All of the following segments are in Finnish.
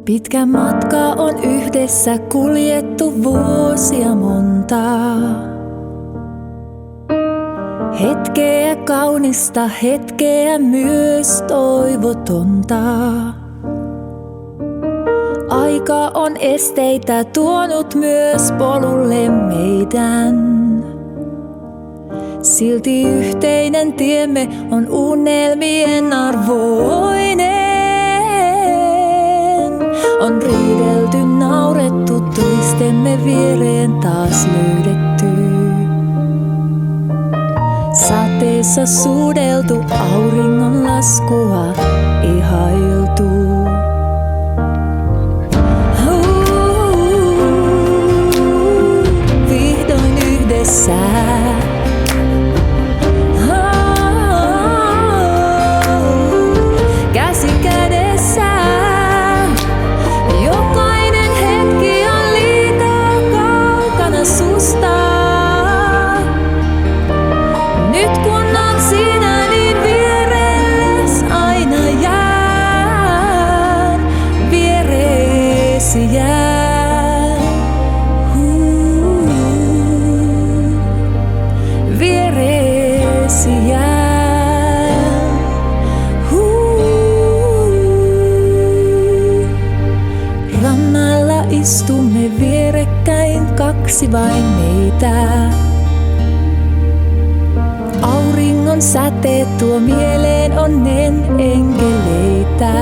Pitkä matka on yhdessä kuljettu vuosia montaa. Hetkeä kaunista, hetkeä myös toivotonta. Aika on esteitä tuonut myös polulle meidän. Silti yhteinen tiemme on unelmien arvoinen. On riidelty, naurettu, toistemme viereen taas löydetty. Sateessa suudeltu, auringon laskua ihailtu. Vihdoin yhdessä. Käsi kädessä. Jokainen hetki on liikaa kaukana susta. Nyt kun on sinä, niin vierelles aina jään. Viereesi jään. Viereesi jään. Rannalla istumme vierekkäin, kaksi vain meitä. Auringon säteet tuo mieleen onnen enkeleitä.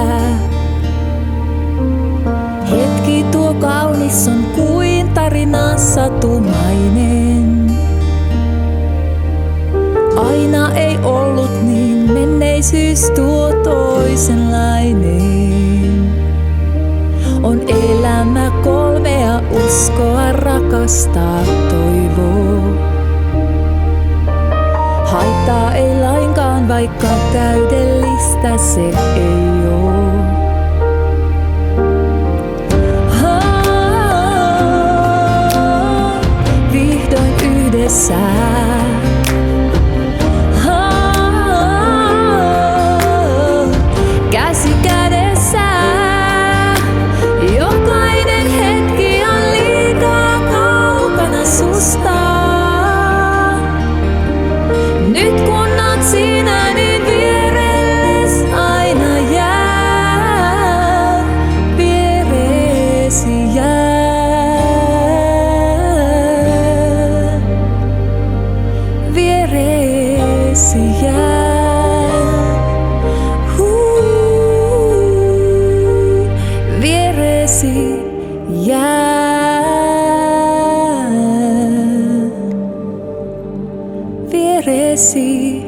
Hetki tuo kaunis on kuin tarina satumainen. Aina ei ollut niin, menneisyys tuo toisenlainen. On elämä kolmea, uskoa, rakastaa, toivoa. Haittaa ei lainkaan, vaikka täydellistä se ei oo. Vihdoin yhdessä. Käsi kädessä. Jokainen hetki on liikaa kaukana susta. Nyt kun oot sinä, niin vierelles aina jään. Viereesi jään. Viereesi jään. Viereesi jään. Viereesi